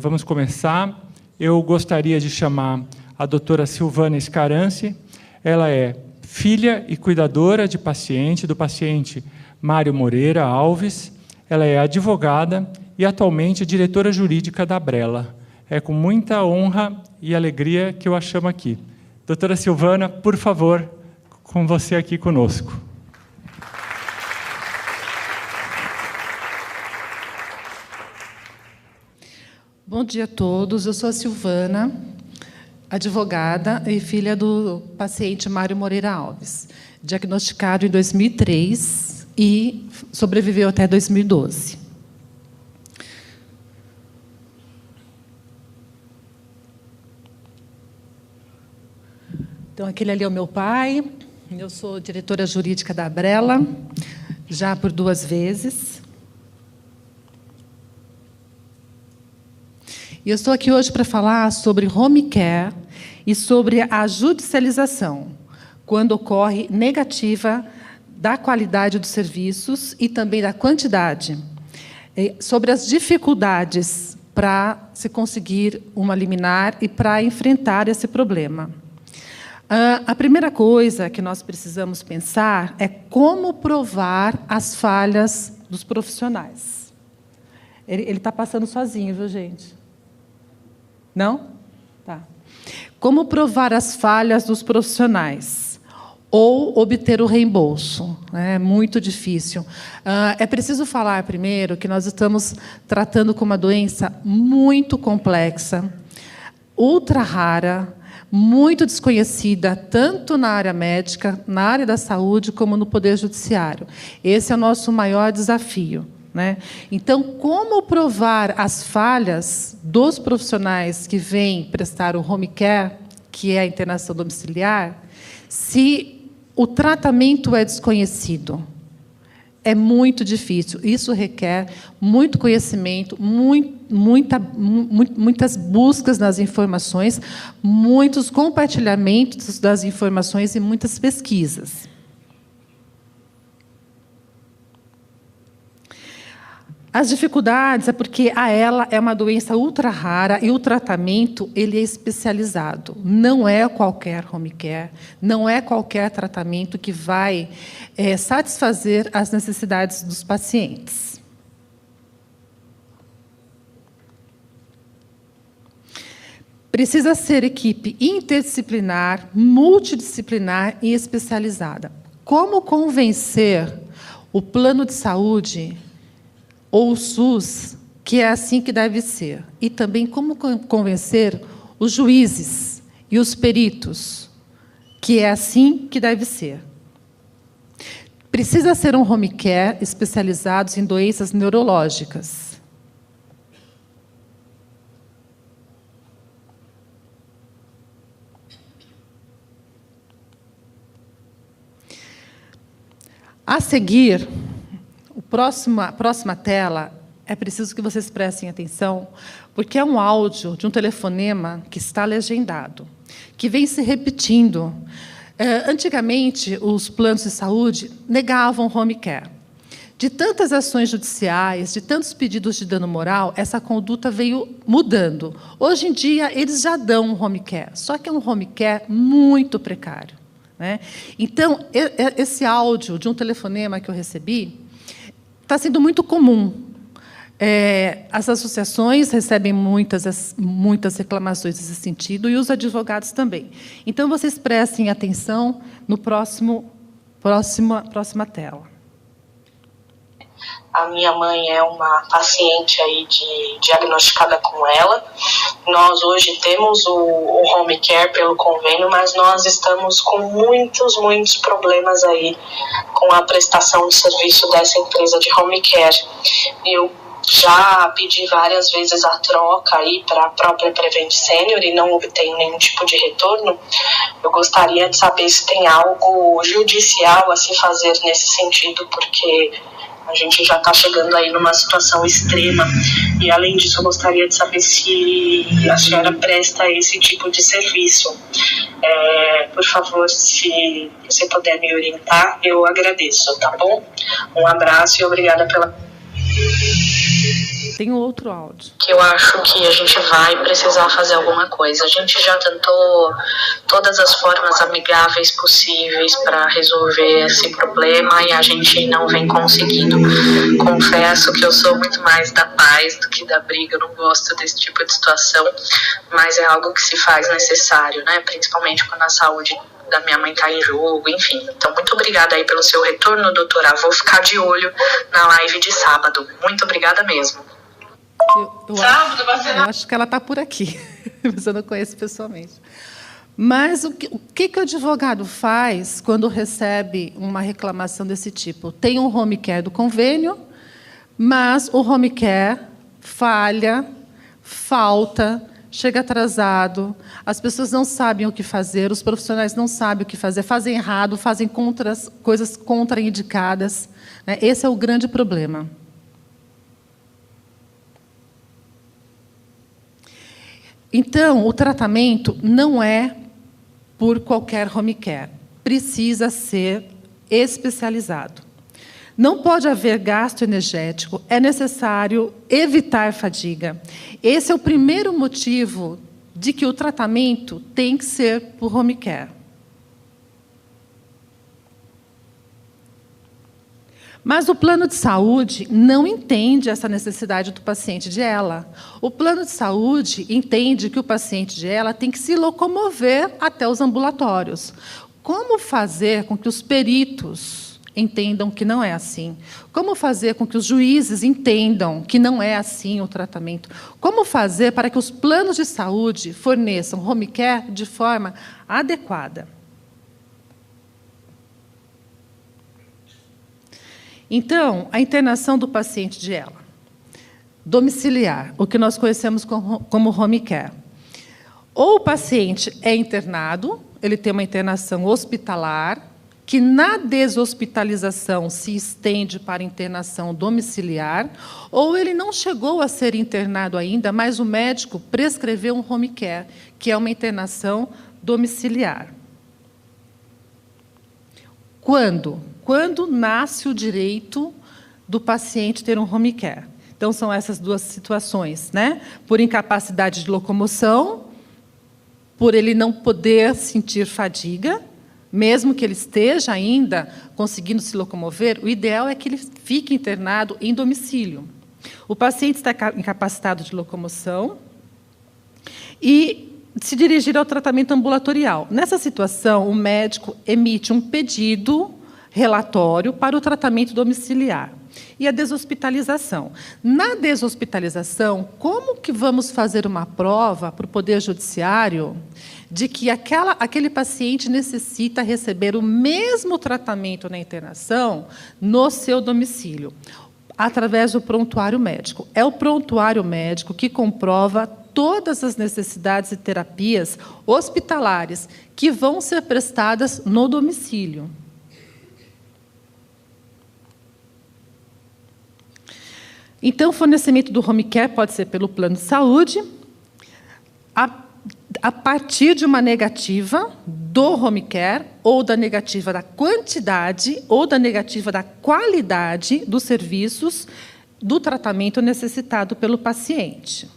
Vamos começar. Eu gostaria de chamar a doutora Silvana Scarance. Ela é filha e cuidadora do paciente Mário Moreira Alves. Ela é advogada e atualmente diretora jurídica da Brela. É com muita honra e alegria que eu a chamo aqui. Doutora Silvana, por favor, com você aqui conosco. Bom dia a todos. Eu sou a Silvana, advogada e filha do paciente Mário Moreira Alves, diagnosticado em 2003 e sobreviveu até 2012. Então, aquele ali é o meu pai. Eu sou diretora jurídica da Brela, já por 2 vezes. E eu estou aqui hoje para falar sobre home care e sobre a judicialização, quando ocorre negativa da qualidade dos serviços e também da quantidade, sobre as dificuldades para se conseguir uma liminar e para enfrentar esse problema. A primeira coisa que nós precisamos pensar é como provar as falhas dos profissionais. Ele está passando sozinho, viu, gente? Não? Tá. Como provar as falhas dos profissionais? Ou obter o reembolso? É muito difícil. É preciso falar primeiro que nós estamos tratando com uma doença muito complexa, ultra rara, muito desconhecida, tanto na área médica, na área da saúde, como no Poder Judiciário. Esse é o nosso maior desafio. Então, como provar as falhas dos profissionais que vêm prestar o home care, que é a internação domiciliar, se o tratamento é desconhecido? É muito difícil. Isso requer muito conhecimento, muitas buscas nas informações, muitos compartilhamentos das informações e muitas pesquisas. As dificuldades é porque ela é uma doença ultra rara e o tratamento ele é especializado. Não é qualquer home care, não é qualquer tratamento que vai satisfazer as necessidades dos pacientes. Precisa ser equipe interdisciplinar, multidisciplinar e especializada. Como convencer o plano de saúde ou o SUS, que é assim que deve ser. E também como convencer os juízes e os peritos, que é assim que deve ser. Precisa ser um home care especializado em doenças neurológicas. A seguir, a próxima tela, é preciso que vocês prestem atenção, porque é um áudio de um telefonema que está legendado, que vem se repetindo. Antigamente, os planos de saúde negavam home care. De tantas ações judiciais, de tantos pedidos de dano moral, essa conduta veio mudando. Hoje em dia, eles já dão um home care, só que é um home care muito precário. Então, esse áudio de um telefonema que eu recebi está sendo muito comum. As associações recebem muitas reclamações nesse sentido e os advogados também. Então, vocês prestem atenção no próxima tela. A minha mãe é uma paciente aí diagnosticada com ela. Nós hoje temos o home care pelo convênio, mas nós estamos com muitos problemas aí com a prestação de serviço dessa empresa de home care. Eu já pedi várias vezes a troca aí para a própria Prevent Senior e não obtenho nenhum tipo de retorno. Eu gostaria de saber se tem algo judicial a se fazer nesse sentido, porque a gente já está chegando aí numa situação extrema. E, além disso, eu gostaria de saber se a senhora presta esse tipo de serviço. Por favor, se você puder me orientar, eu agradeço, tá bom? Um abraço e obrigada pela... Tem outro áudio. Que eu acho que a gente vai precisar fazer alguma coisa. A gente já tentou todas as formas amigáveis possíveis para resolver esse problema e a gente não vem conseguindo. Confesso que eu sou muito mais da paz do que da briga, eu não gosto desse tipo de situação, mas é algo que se faz necessário, né? Principalmente quando a saúde da minha mãe está em jogo, enfim. Então, muito obrigada aí pelo seu retorno, doutora. Vou ficar de olho na live de sábado. Muito obrigada mesmo. Eu acho que ela está por aqui, mas eu não conheço pessoalmente. Mas o que o advogado faz quando recebe uma reclamação desse tipo? Tem um home care do convênio, mas o home care falha, falta, chega atrasado, as pessoas não sabem o que fazer, os profissionais não sabem o que fazer, fazem errado, fazem coisas contraindicadas, né? Esse é o grande problema. Então, o tratamento não é por qualquer home care, precisa ser especializado. Não pode haver gasto energético, é necessário evitar fadiga. Esse é o primeiro motivo de que o tratamento tem que ser por home care. Mas o plano de saúde não entende essa necessidade do paciente de ELA. O plano de saúde entende que o paciente de ELA tem que se locomover até os ambulatórios. Como fazer com que os peritos entendam que não é assim? Como fazer com que os juízes entendam que não é assim o tratamento? Como fazer para que os planos de saúde forneçam home care de forma adequada? Então, a internação do paciente de ELA, domiciliar, o que nós conhecemos como home care. Ou o paciente é internado, ele tem uma internação hospitalar, que na deshospitalização se estende para internação domiciliar, ou ele não chegou a ser internado ainda, mas o médico prescreveu um home care, que é uma internação domiciliar. Quando? Quando nasce o direito do paciente ter um home care. Então, são essas duas situações, né? Por incapacidade de locomoção, por ele não poder sentir fadiga, mesmo que ele esteja ainda conseguindo se locomover, o ideal é que ele fique internado em domicílio. O paciente está incapacitado de locomoção e se dirigir ao tratamento ambulatorial. Nessa situação, o médico emite um pedido relatório para o tratamento domiciliar e a deshospitalização. Na deshospitalização, como que vamos fazer uma prova para o Poder Judiciário de que aquele paciente necessita receber o mesmo tratamento na internação no seu domicílio? Através do prontuário médico. É o prontuário médico que comprova todas as necessidades e terapias hospitalares que vão ser prestadas no domicílio. Então, o fornecimento do home care pode ser pelo plano de saúde, a partir de uma negativa do home care, ou da negativa da quantidade, ou da negativa da qualidade dos serviços do tratamento necessitado pelo paciente.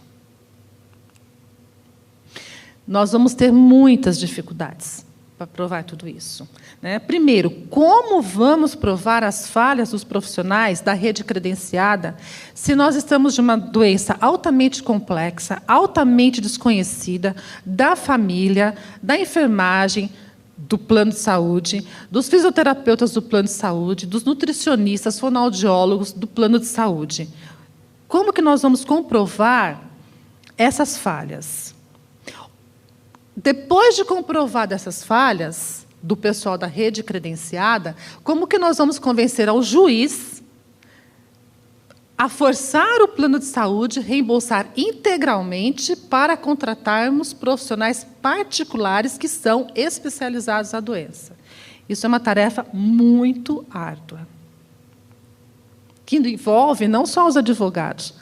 Nós vamos ter muitas dificuldades para provar tudo isso, né? Primeiro, como vamos provar as falhas dos profissionais da rede credenciada se nós estamos de uma doença altamente complexa, altamente desconhecida, da família, da enfermagem, do plano de saúde, dos fisioterapeutas do plano de saúde, dos nutricionistas, fonoaudiólogos do plano de saúde? Como que nós vamos comprovar essas falhas? Depois de comprovar essas falhas do pessoal da rede credenciada, como que nós vamos convencer ao juiz a forçar o plano de saúde a reembolsar integralmente para contratarmos profissionais particulares que são especializados na doença? Isso é uma tarefa muito árdua, que envolve não só os advogados,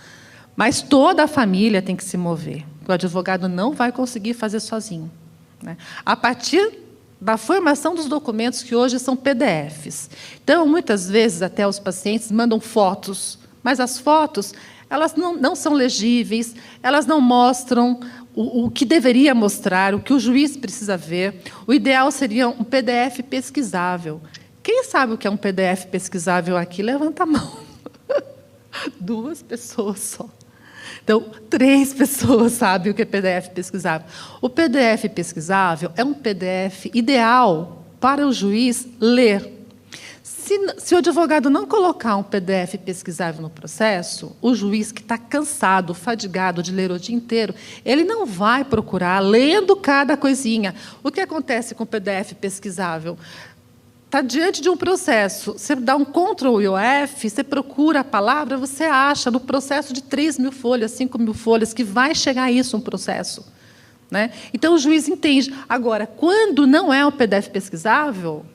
mas toda a família tem que se mover. O advogado não vai conseguir fazer sozinho, né? A partir da formação dos documentos, que hoje são PDFs. Então, muitas vezes, até os pacientes mandam fotos, mas as fotos elas não são legíveis, elas não mostram o que deveria mostrar, o que o juiz precisa ver. O ideal seria um PDF pesquisável. Quem sabe o que é um PDF pesquisável aqui? Levanta a mão. 2 pessoas só. Então, 3 pessoas sabem o que é PDF pesquisável. O PDF pesquisável é um PDF ideal para o juiz ler. Se o advogado não colocar um PDF pesquisável no processo, o juiz que está cansado, fadigado de ler o dia inteiro, ele não vai procurar lendo cada coisinha. O que acontece com o PDF pesquisável? Está diante de um processo, você dá um Ctrl e o F, você procura a palavra, você acha no processo de 3.000 folhas, 5.000 folhas, que vai chegar a isso um processo. Né? Então, o juiz entende. Agora, quando não é um PDF pesquisável,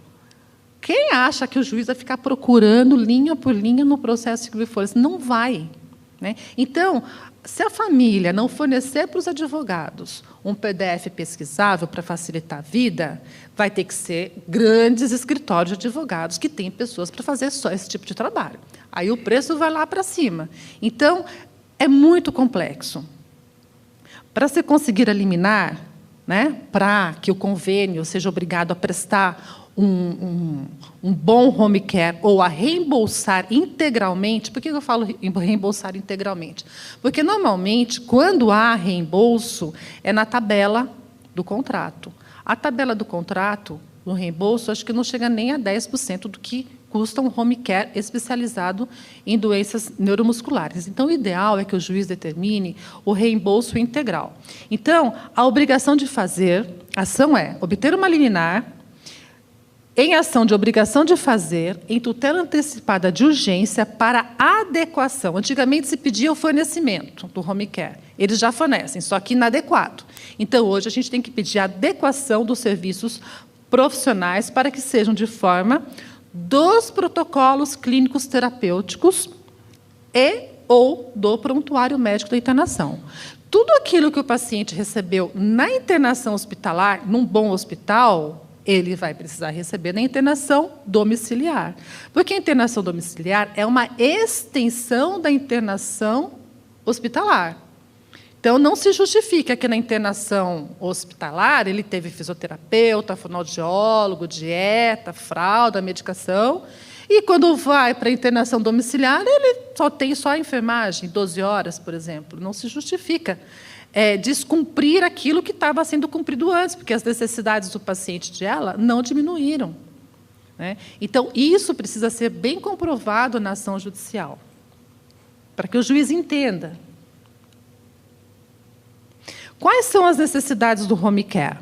quem acha que o juiz vai ficar procurando linha por linha no processo de 5.000 folhas? Não vai. Né? Então, se a família não fornecer para os advogados um PDF pesquisável para facilitar a vida, vai ter que ser grandes escritórios de advogados que têm pessoas para fazer só esse tipo de trabalho. Aí o preço vai lá para cima. Então, é muito complexo. Para se conseguir eliminar, né, para que o convênio seja obrigado a prestar um bom home care ou a reembolsar integralmente. Por que eu falo reembolsar integralmente? Porque, normalmente, quando há reembolso, é na tabela do contrato. A tabela do contrato, o reembolso, acho que não chega nem a 10% do que custa um home care especializado em doenças neuromusculares. Então, o ideal é que o juiz determine o reembolso integral. Então, a obrigação de fazer, a ação é obter uma liminar em ação de obrigação de fazer, em tutela antecipada de urgência para adequação. Antigamente se pedia o fornecimento do home care. Eles já fornecem, só que inadequado. Então, hoje, a gente tem que pedir a adequação dos serviços profissionais para que sejam de forma dos protocolos clínicos terapêuticos e ou do prontuário médico da internação. Tudo aquilo que o paciente recebeu na internação hospitalar, num bom hospital, ele vai precisar receber na internação domiciliar. Porque a internação domiciliar é uma extensão da internação hospitalar. Então, não se justifica que na internação hospitalar ele teve fisioterapeuta, fonoaudiólogo, dieta, fralda, medicação, e quando vai para a internação domiciliar, ele tem só a enfermagem, 12 horas, por exemplo. Não se justifica descumprir aquilo que estava sendo cumprido antes, porque as necessidades do paciente dela não diminuíram. Né? Então, isso precisa ser bem comprovado na ação judicial, para que o juiz entenda. Quais são as necessidades do home care?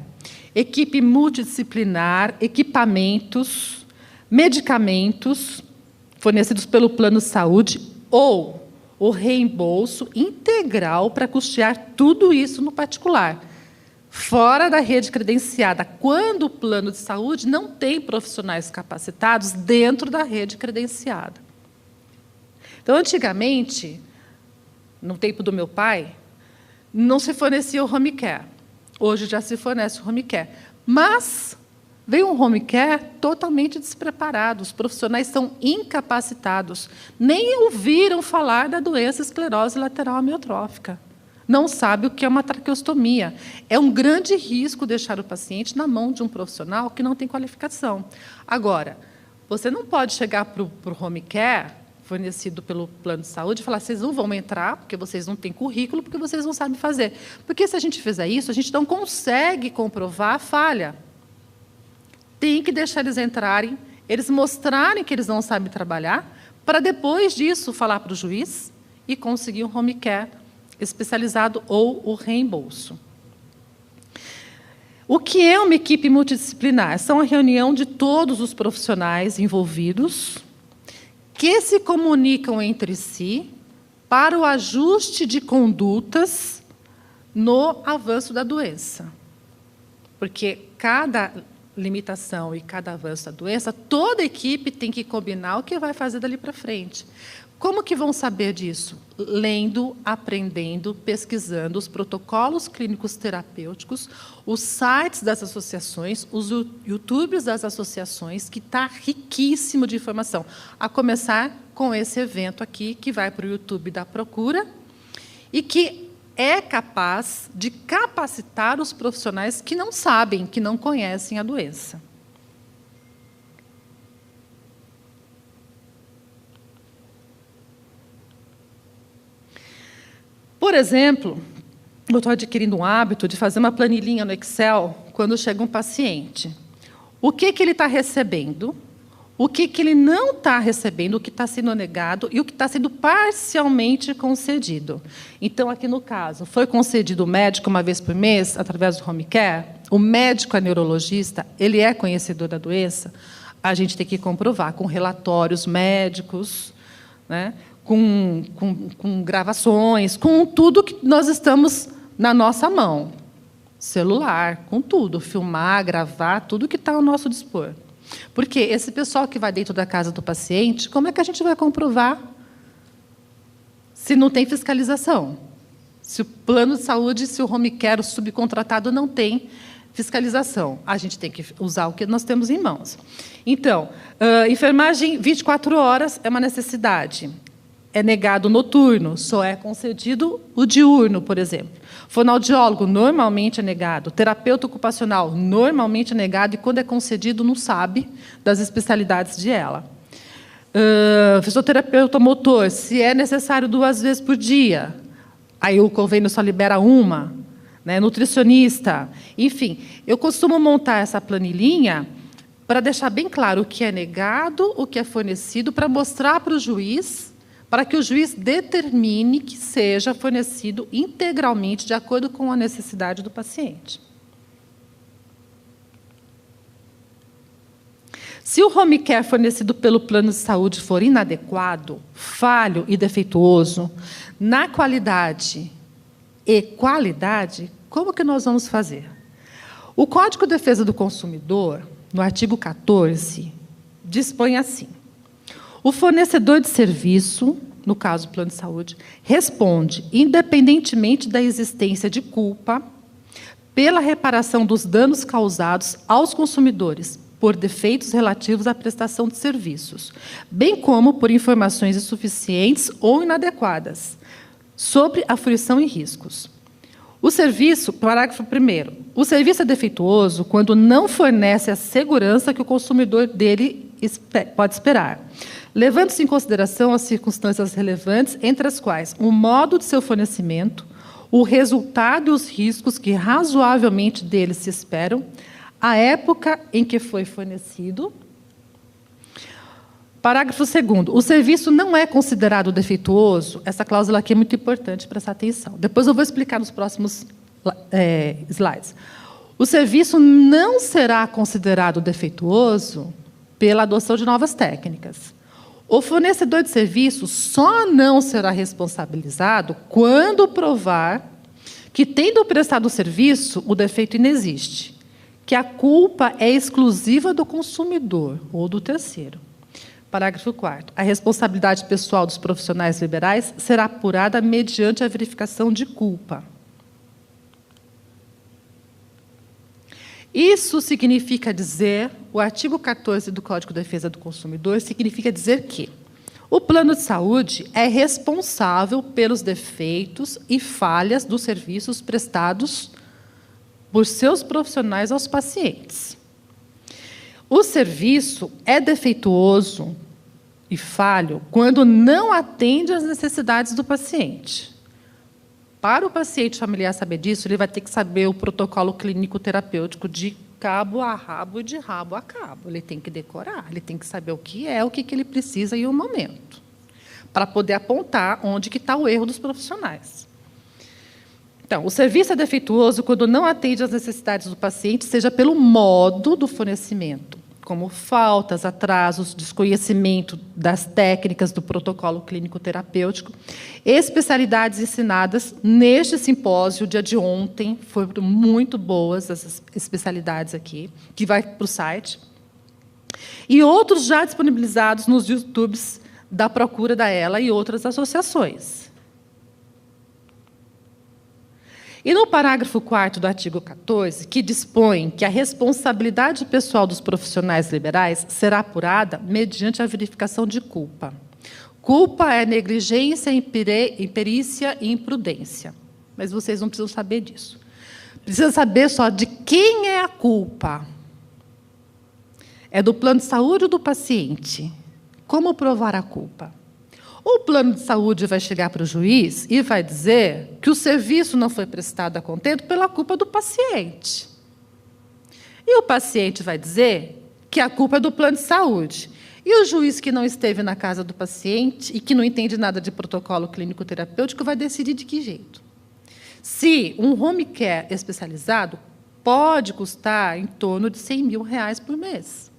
Equipe multidisciplinar, equipamentos, medicamentos fornecidos pelo plano de saúde ou o reembolso integral para custear tudo isso no particular, fora da rede credenciada, quando o plano de saúde não tem profissionais capacitados dentro da rede credenciada. Então, antigamente, no tempo do meu pai, não se fornecia o home care. Hoje já se fornece o home care. Mas veio um home care totalmente despreparado. Os profissionais são incapacitados. Nem ouviram falar da doença esclerose lateral amiotrófica. Não sabe o que é uma traqueostomia. É um grande risco deixar o paciente na mão de um profissional que não tem qualificação. Agora, você não pode chegar para o home care fornecido pelo plano de saúde e falar: vocês não vão entrar, porque vocês não têm currículo, porque vocês não sabem fazer. Porque, se a gente fizer isso, a gente não consegue comprovar a falha. Tem que deixar eles entrarem, eles mostrarem que eles não sabem trabalhar, para, depois disso, falar para o juiz e conseguir um home care especializado ou o reembolso. O que é uma equipe multidisciplinar? São a reunião de todos os profissionais envolvidos que se comunicam entre si para o ajuste de condutas no avanço da doença. Porque cada limitação e cada avanço da doença, toda a equipe tem que combinar o que vai fazer dali para frente. Como que vão saber disso? Lendo, aprendendo, pesquisando os protocolos clínicos terapêuticos, os sites das associações, os YouTubes das associações, que está riquíssimo de informação. A começar com esse evento aqui, que vai para o YouTube da Procura, e que é capaz de capacitar os profissionais que não sabem, que não conhecem a doença. Por exemplo, eu estou adquirindo um hábito de fazer uma planilhinha no Excel quando chega um paciente. O que ele está recebendo, o que ele não está recebendo, o que está sendo negado e o que está sendo parcialmente concedido. Então, aqui no caso, foi concedido o médico uma vez por mês, através do home care. O médico é neurologista, ele é conhecedor da doença. A gente tem que comprovar com relatórios médicos, né? Com gravações, com tudo que nós estamos na nossa mão. Celular, com tudo. Filmar, gravar, tudo que está ao nosso dispor. Porque esse pessoal que vai dentro da casa do paciente, como é que a gente vai comprovar se não tem fiscalização? Se o plano de saúde, se o home care, o subcontratado, não tem fiscalização. A gente tem que usar o que nós temos em mãos. Então, enfermagem 24 horas é uma necessidade. É negado o noturno, só é concedido o diurno, por exemplo. Fonoaudiólogo, normalmente é negado. Terapeuta ocupacional, normalmente é negado, e quando é concedido, não sabe das especialidades de ela. Fisioterapeuta motor, se é necessário 2 vezes por dia, aí o convênio só libera uma. Né? Nutricionista, enfim. Eu costumo montar essa planilhinha para deixar bem claro o que é negado, o que é fornecido, para mostrar para o juiz, para que o juiz determine que seja fornecido integralmente de acordo com a necessidade do paciente. Se o home care fornecido pelo plano de saúde for inadequado, falho e defeituoso, na qualidade e qualidade, como que nós vamos fazer? O Código de Defesa do Consumidor, no artigo 14, dispõe assim: o fornecedor de serviço, no caso o plano de saúde, responde, independentemente da existência de culpa, pela reparação dos danos causados aos consumidores por defeitos relativos à prestação de serviços, bem como por informações insuficientes ou inadequadas sobre a fruição e riscos. O serviço, parágrafo 1º, o serviço é defeituoso quando não fornece a segurança que o consumidor dele pode esperar, levando-se em consideração as circunstâncias relevantes, entre as quais o modo de seu fornecimento, o resultado e os riscos que razoavelmente dele se esperam, a época em que foi fornecido. Parágrafo 2º. O serviço não é considerado defeituoso. Essa cláusula aqui é muito importante, prestar atenção. Depois eu vou explicar nos próximos slides. O serviço não será considerado defeituoso pela adoção de novas técnicas. O fornecedor de serviço só não será responsabilizado quando provar que, tendo prestado o serviço, o defeito inexiste, que a culpa é exclusiva do consumidor ou do terceiro. Parágrafo 4º. A responsabilidade pessoal dos profissionais liberais será apurada mediante a verificação de culpa. Isso significa dizer, o artigo 14 do Código de Defesa do Consumidor significa dizer que o plano de saúde é responsável pelos defeitos e falhas dos serviços prestados por seus profissionais aos pacientes. O serviço é defeituoso e falho quando não atende às necessidades do paciente. Para o paciente familiar saber disso, ele vai ter que saber o protocolo clínico terapêutico de cabo a rabo e de rabo a cabo. Ele tem que decorar, ele tem que saber o que ele precisa em um momento, para poder apontar onde que está o erro dos profissionais. Então, o serviço é defeituoso quando não atende às necessidades do paciente, seja pelo modo do fornecimento, como faltas, atrasos, desconhecimento das técnicas do protocolo clínico terapêutico. Especialidades ensinadas neste simpósio, dia de ontem, foram muito boas essas especialidades aqui, que vai para o site. E outros já disponibilizados nos YouTubes da procura da ELA e outras associações. E no parágrafo 4º do artigo 14, que dispõe que a responsabilidade pessoal dos profissionais liberais será apurada mediante a verificação de culpa. Culpa é negligência, imperícia e imprudência. Mas vocês não precisam saber disso. Precisa saber só de quem é a culpa. É do plano de saúde ou do paciente? Como provar a culpa? O plano de saúde vai chegar para o juiz e vai dizer que o serviço não foi prestado a contento pela culpa do paciente. E o paciente vai dizer que a culpa é do plano de saúde. E o juiz que não esteve na casa do paciente e que não entende nada de protocolo clínico-terapêutico vai decidir de que jeito. Se um home care especializado pode custar em torno de R$100 mil por mês.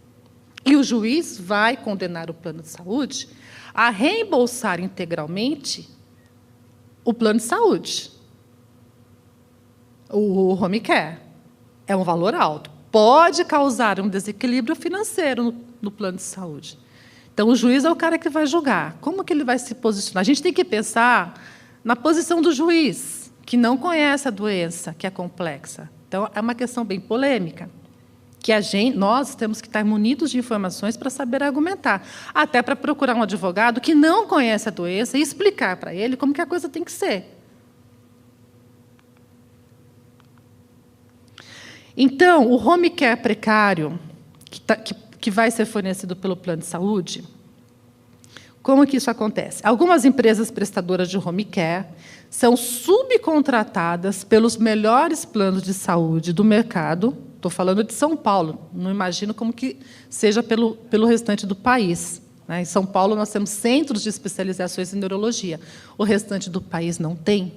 E o juiz vai condenar o plano de saúde a reembolsar integralmente o plano de saúde. O home care é um valor alto. Pode causar um desequilíbrio financeiro no plano de saúde. Então, o juiz é o cara que vai julgar. Como que ele vai se posicionar? A gente tem que pensar na posição do juiz, que não conhece a doença, que é complexa. Então, é uma questão bem polêmica, que nós temos que estar munidos de informações para saber argumentar, até para procurar um advogado que não conhece a doença e explicar para ele como que a coisa tem que ser. Então, o home care precário, que vai ser fornecido pelo plano de saúde, como que isso acontece? Algumas empresas prestadoras de home care são subcontratadas pelos melhores planos de saúde do mercado. Estou falando de São Paulo, não imagino como que seja pelo restante do país. Em São Paulo, nós temos centros de especializações em neurologia. O restante do país não tem.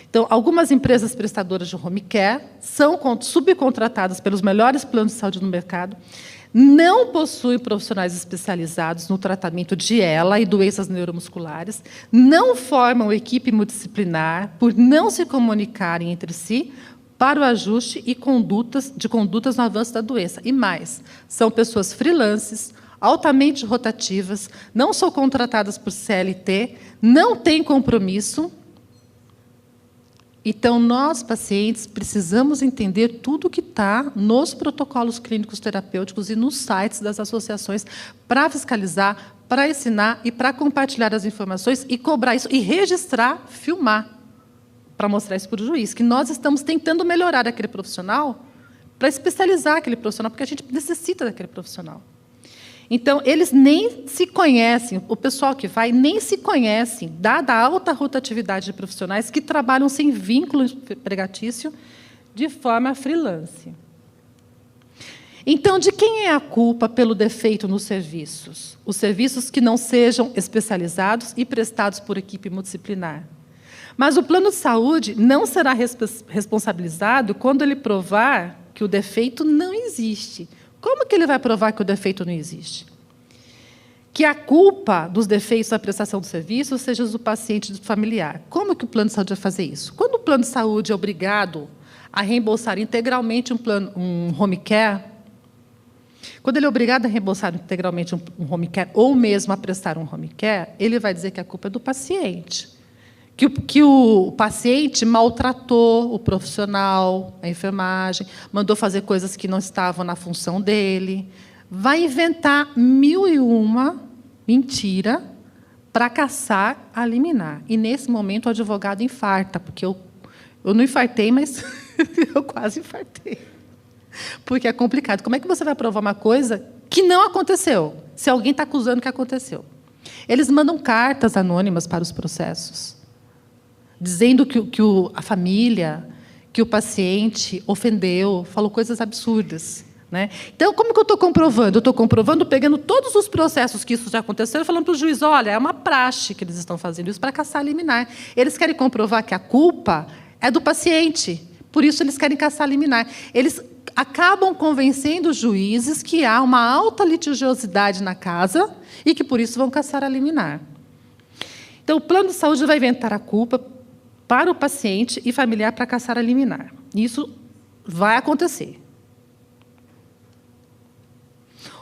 Então, algumas empresas prestadoras de home care são subcontratadas pelos melhores planos de saúde do mercado, não possuem profissionais especializados no tratamento de ELA e doenças neuromusculares, não formam equipe multidisciplinar por não se comunicarem entre si para o ajuste de condutas no avanço da doença. E mais, são pessoas freelances, altamente rotativas, não são contratadas por CLT, não têm compromisso. Então, nós, pacientes, precisamos entender tudo que está nos protocolos clínicos terapêuticos e nos sites das associações para fiscalizar, para ensinar e para compartilhar as informações e cobrar isso, e registrar, filmar, para mostrar isso para o juiz, que nós estamos tentando melhorar aquele profissional para especializar aquele profissional, porque a gente necessita daquele profissional. Então, eles nem se conhecem, o pessoal que vai nem se conhecem, dada a alta rotatividade de profissionais que trabalham sem vínculo empregatício de forma freelance. Então, de quem é a culpa pelo defeito nos serviços? Os serviços que não sejam especializados e prestados por equipe multidisciplinar. Mas o plano de saúde não será responsabilizado quando ele provar que o defeito não existe. Como que ele vai provar que o defeito não existe? Que a culpa dos defeitos da prestação do serviço seja do paciente e do familiar. Como que o plano de saúde vai fazer isso? Quando o plano de saúde é obrigado a reembolsar integralmente um home care, quando ele é obrigado a reembolsar integralmente um home care, ou mesmo a prestar um home care, ele vai dizer que a culpa é do paciente. Que o paciente maltratou o profissional, a enfermagem, mandou fazer coisas que não estavam na função dele, vai inventar 1001 mentira para caçar a liminar. E, nesse momento, o advogado infarta, porque eu não infartei, mas eu quase infartei. Porque é complicado. Como é que você vai provar uma coisa que não aconteceu, se alguém está acusando que aconteceu? Eles mandam cartas anônimas para os processos, dizendo que a família, que o paciente ofendeu, falou coisas absurdas. Então, como que eu estou comprovando? Eu estou comprovando pegando todos os processos que isso já aconteceu e falando para o juiz, olha, é uma praxe que eles estão fazendo isso para caçar a liminar. Eles querem comprovar que a culpa é do paciente, por isso eles querem caçar a liminar. Eles acabam convencendo os juízes que há uma alta litigiosidade na casa e que, por isso, vão caçar a liminar. Então, o plano de saúde vai inventar a culpa para o paciente e familiar para caçar a liminar. Isso vai acontecer.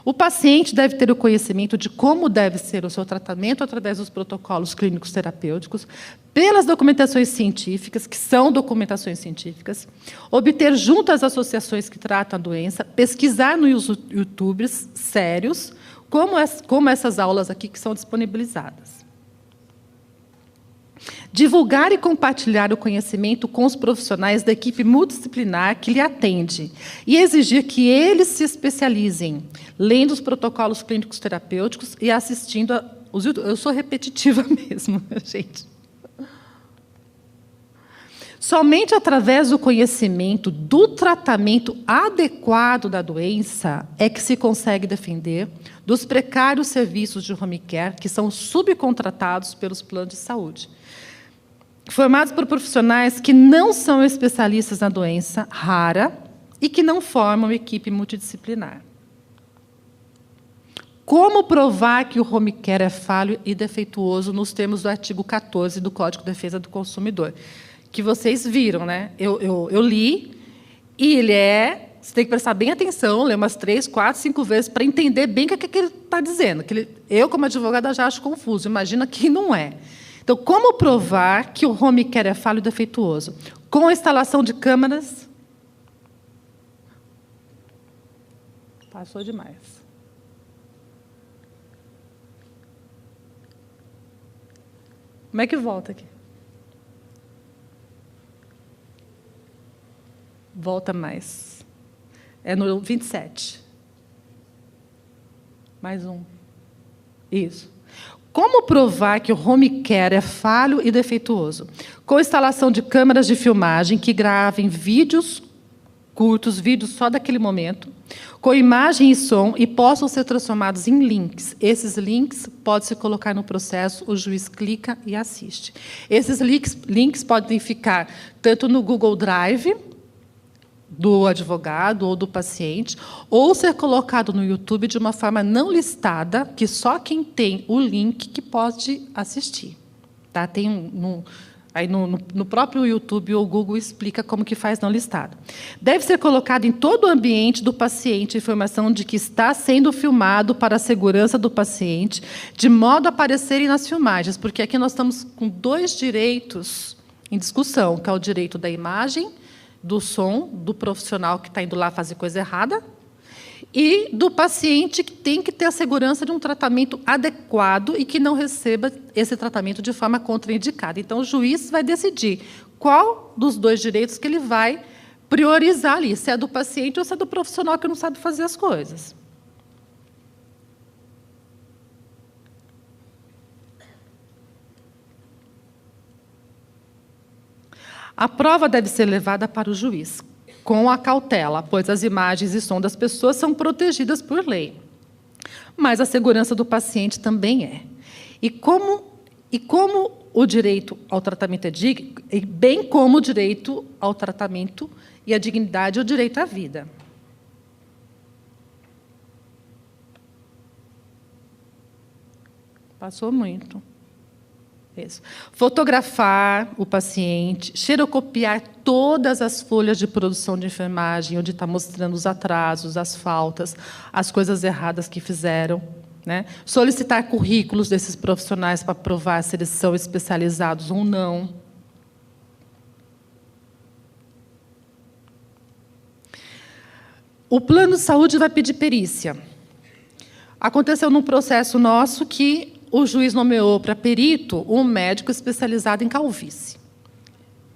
O paciente deve ter o conhecimento de como deve ser o seu tratamento através dos protocolos clínicos terapêuticos, pelas documentações científicas, que são documentações científicas, obter junto às associações que tratam a doença, pesquisar nos YouTubes sérios, como essas aulas aqui que são disponibilizadas. Divulgar e compartilhar o conhecimento com os profissionais da equipe multidisciplinar que lhe atende e exigir que eles se especializem, lendo os protocolos clínicos terapêuticos e assistindo os YouTube. Eu sou repetitiva mesmo, gente. Somente através do conhecimento do tratamento adequado da doença é que se consegue defender dos precários serviços de home care que são subcontratados pelos planos de saúde, formados por profissionais que não são especialistas na doença rara e que não formam equipe multidisciplinar. Como provar que o home care é falho e defeituoso nos termos do artigo 14 do Código de Defesa do Consumidor? Que vocês viram, né? Eu li, e ele você tem que prestar bem atenção, ler umas 3, 4, 5 vezes para entender bem o que ele está dizendo. Eu, como advogada, já acho confuso, imagina que não é. Então, como provar que o home care é falho e defeituoso? Com a instalação de câmaras... Passou demais. Como é que volta aqui? Volta mais. É no 27. Mais um. Isso. Como provar que o home care é falho e defeituoso? Com a instalação de câmeras de filmagem que gravem vídeos curtos, vídeos só daquele momento, com imagem e som, e possam ser transformados em links. Esses links podem se colocar no processo, o juiz clica e assiste. Esses links podem ficar tanto no Google Drive, do advogado ou do paciente, ou ser colocado no YouTube de uma forma não listada, que só quem tem o link que pode assistir. Tá? Tem aí no próprio YouTube ou Google explica como que faz não listado. Deve ser colocado em todo o ambiente do paciente a informação de que está sendo filmado para a segurança do paciente, de modo a aparecerem nas filmagens, porque aqui nós estamos com 2 direitos em discussão, que é o direito da imagem, do som, do profissional que está indo lá fazer coisa errada, e do paciente que tem que ter a segurança de um tratamento adequado e que não receba esse tratamento de forma contraindicada. Então, o juiz vai decidir qual dos 2 direitos que ele vai priorizar ali, se é do paciente ou se é do profissional que não sabe fazer as coisas. A prova deve ser levada para o juiz, com a cautela, pois as imagens e som das pessoas são protegidas por lei. Mas a segurança do paciente também é. E como o direito ao tratamento é digno, bem como o direito ao tratamento e a dignidade e o direito à vida. Passou muito. Isso. Fotografar o paciente, xerocopiar todas as folhas de produção de enfermagem, onde está mostrando os atrasos, as faltas, as coisas erradas que fizeram. Né? Solicitar currículos desses profissionais para provar se eles são especializados ou não. O plano de saúde vai pedir perícia. Aconteceu num processo nosso que o juiz nomeou para perito um médico especializado em calvície.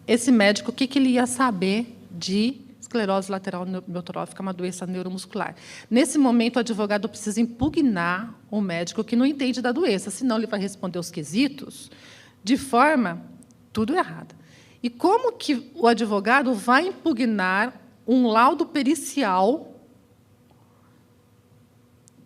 Esse médico, o que ele ia saber de esclerose lateral amiotrófica, uma doença neuromuscular? Nesse momento, o advogado precisa impugnar o médico que não entende da doença, senão ele vai responder os quesitos de forma tudo errada. E como que o advogado vai impugnar um laudo pericial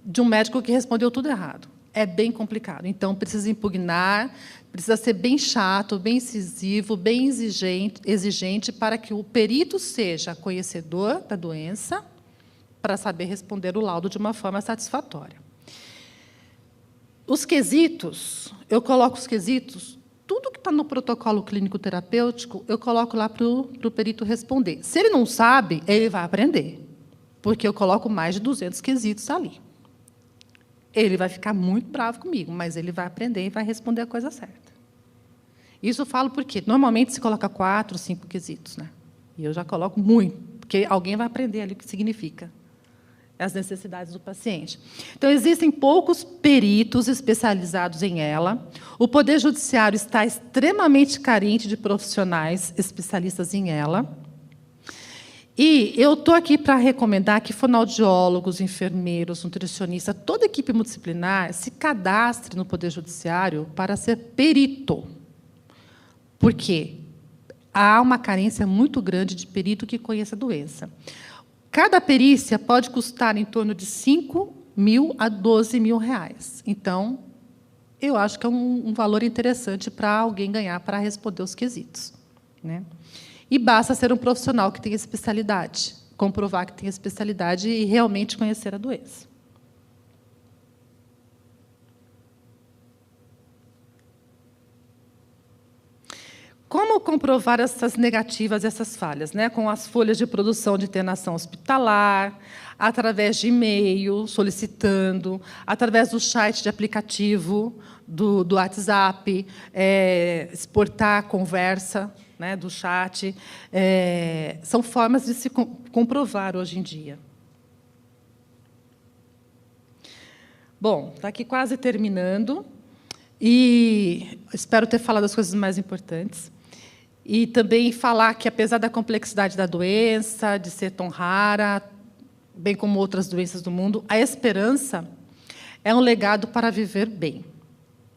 de um médico que respondeu tudo errado? É bem complicado. Então, precisa impugnar, precisa ser bem chato, bem incisivo, bem exigente para que o perito seja conhecedor da doença, para saber responder o laudo de uma forma satisfatória. Os quesitos, eu coloco os quesitos, tudo que está no protocolo clínico terapêutico, eu coloco lá para o perito responder. Se ele não sabe, ele vai aprender, porque eu coloco mais de 200 quesitos ali. Ele vai ficar muito bravo comigo, mas ele vai aprender e vai responder a coisa certa. Isso eu falo porque, normalmente, se coloca 4, 5 quesitos, né? E eu já coloco muito, porque alguém vai aprender ali o que significa as necessidades do paciente. Então, existem poucos peritos especializados em ela. O Poder Judiciário está extremamente carente de profissionais especialistas em ela. E eu estou aqui para recomendar que fonoaudiólogos, enfermeiros, nutricionistas, toda equipe multidisciplinar se cadastre no Poder Judiciário para ser perito. Por quê? Há uma carência muito grande de perito que conheça a doença. Cada perícia pode custar em torno de 5 mil a 12 mil reais. Então, eu acho que é um valor interessante para alguém ganhar para responder os quesitos, né? E basta ser um profissional que tenha especialidade, comprovar que tem especialidade e realmente conhecer a doença. Como comprovar essas negativas, essas falhas, né? Com as folhas de produção de internação hospitalar, através de e-mail, solicitando, através do chat de aplicativo, do WhatsApp, exportar a conversa, né, do chat. São formas de se comprovar hoje em dia. Bom, está aqui quase terminando, e espero ter falado as coisas mais importantes. E também falar que, apesar da complexidade da doença, de ser tão rara, bem como outras doenças do mundo, a esperança é um legado para viver bem,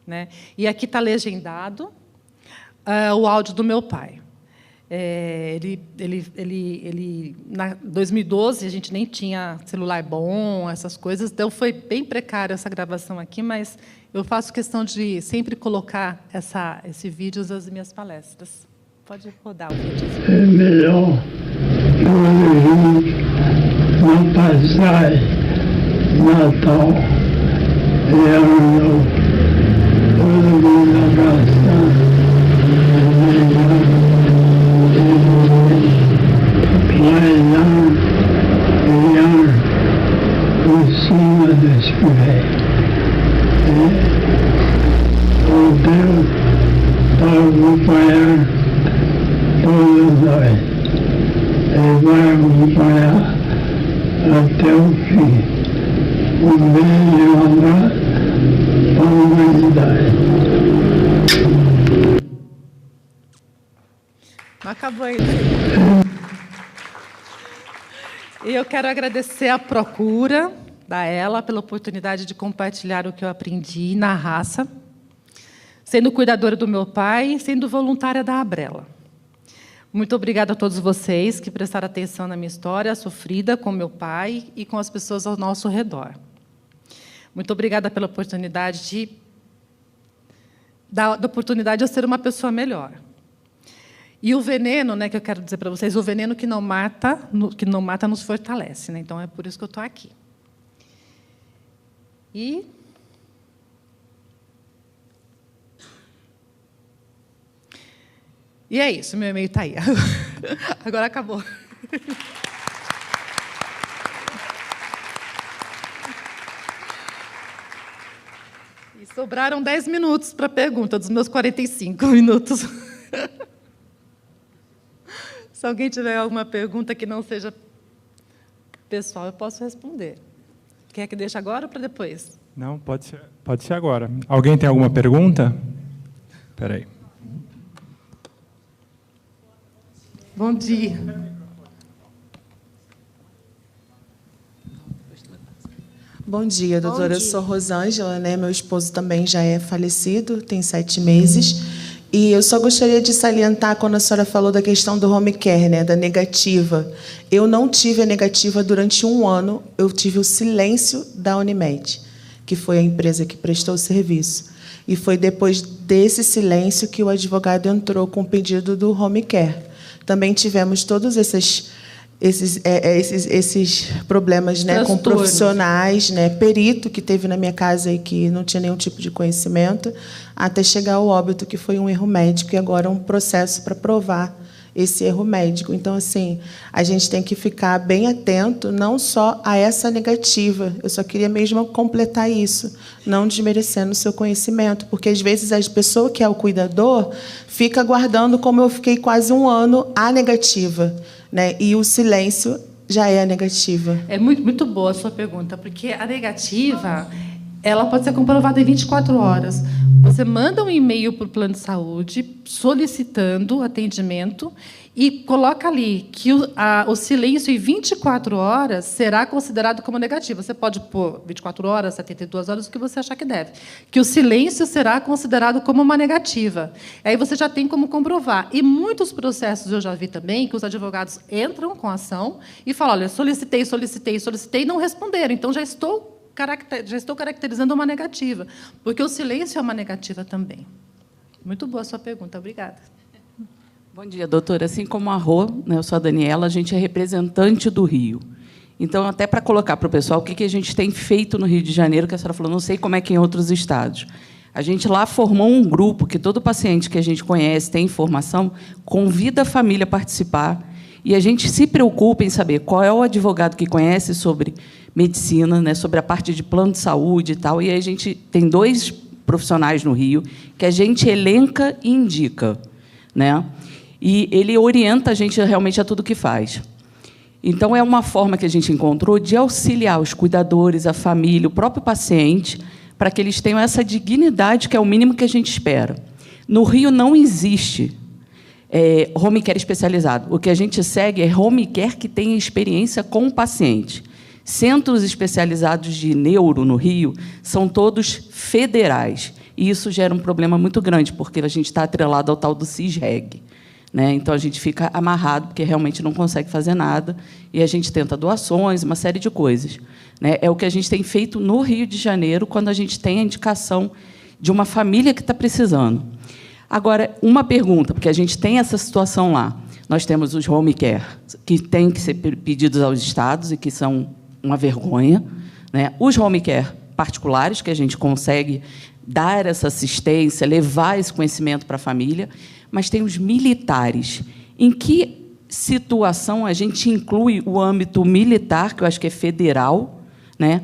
né? E aqui está legendado o áudio do meu pai. Na 2012, a gente nem tinha celular bom, essas coisas, então foi bem precária essa gravação aqui, mas eu faço questão de sempre colocar esse vídeo nas minhas palestras. Pode rodar o vídeo. É melhor todos juntos não passar Natal e Ano Novo, todo mundo abraçado, é melhor ganhar por cima dos velhos. O Deus para acompanhar todos nós, ele vai acompanhar até o fim. Um beijo e um abraço para a humanidade. Não acabou ainda. E eu quero agradecer a Procura da Ela pela oportunidade de compartilhar o que eu aprendi na raça, sendo cuidadora do meu pai, sendo voluntária da Abrela. Muito obrigada a todos vocês que prestaram atenção na minha história sofrida com meu pai e com as pessoas ao nosso redor. Muito obrigada pela oportunidade da oportunidade de eu ser uma pessoa melhor. E o veneno, né, que eu quero dizer para vocês, o veneno que não mata nos fortalece, né? Então é por isso que eu estou aqui. E é isso, meu e-mail está aí. Agora acabou. E sobraram 10 minutos para a pergunta, dos meus 45 minutos. Se alguém tiver alguma pergunta que não seja pessoal, eu posso responder. Quer que deixe agora ou para depois? Não, pode ser agora. Alguém tem alguma pergunta? Espera aí. Bom dia. Bom dia, doutora. Eu sou Rosângela, né? Meu esposo também já é falecido, tem 7 meses. E eu só gostaria de salientar, quando a senhora falou da questão do home care, né, da negativa. Eu não tive a negativa durante 1 ano, eu tive o silêncio da Unimed, que foi a empresa que prestou o serviço. E foi depois desse silêncio que o advogado entrou com o pedido do home care. Também tivemos todos esses problemas, né, com profissionais, né, perito que teve na minha casa e que não tinha nenhum tipo de conhecimento, até chegar ao óbito, que foi um erro médico e agora um processo para provar esse erro médico. Então, assim, a gente tem que ficar bem atento não só a essa negativa. Eu só queria mesmo completar isso, não desmerecendo o seu conhecimento, porque às vezes a pessoa que é o cuidador fica guardando, como eu fiquei quase um ano, a negativa, né? E o silêncio já é a negativa. É muito boa a sua pergunta, porque a negativa ela pode ser comprovada em 24 horas. Você manda um e-mail para o plano de saúde solicitando atendimento e coloca ali que o silêncio em 24 horas será considerado como negativo. Você pode pôr 24 horas, 72 horas, o que você achar que deve. Que o silêncio será considerado como uma negativa. Aí você já tem como comprovar. E muitos processos eu já vi também que os advogados entram com a ação e falam, olha, solicitei, e não responderam. Então, já estou caracterizando uma negativa, porque o silêncio é uma negativa também. Muito boa a sua pergunta, obrigada. Bom dia, doutora. Assim como a Rô, né, eu sou a Daniela, a gente é representante do Rio. Então, até para colocar para o pessoal o que a gente tem feito no Rio de Janeiro, que a senhora falou, não sei como é que em outros estados. A gente lá formou um grupo que todo paciente que a gente conhece, tem informação, convida a família a participar, e a gente se preocupa em saber qual é o advogado que conhece sobre medicina, né, sobre a parte de plano de saúde e tal. E aí a gente tem 2 profissionais no Rio que a gente elenca e indica, né? E ele orienta a gente realmente a tudo que faz. Então, é uma forma que a gente encontrou de auxiliar os cuidadores, a família, o próprio paciente, para que eles tenham essa dignidade, que é o mínimo que a gente espera. No Rio não existe home care especializado. O que a gente segue é home care que tenha experiência com o paciente. Centros especializados de neuro no Rio são todos federais. E isso gera um problema muito grande, porque a gente está atrelado ao tal do CISREG, né? Então, a gente fica amarrado, porque realmente não consegue fazer nada, e a gente tenta doações, uma série de coisas, né? É o que a gente tem feito no Rio de Janeiro, quando a gente tem a indicação de uma família que está precisando. Agora, uma pergunta, porque a gente tem essa situação lá. Nós temos os home care, que têm que ser pedidos aos estados e que são uma vergonha, né? Os home care particulares, que a gente consegue dar essa assistência, levar esse conhecimento para a família, mas tem os militares. Em que situação a gente inclui o âmbito militar, que eu acho que é federal, né?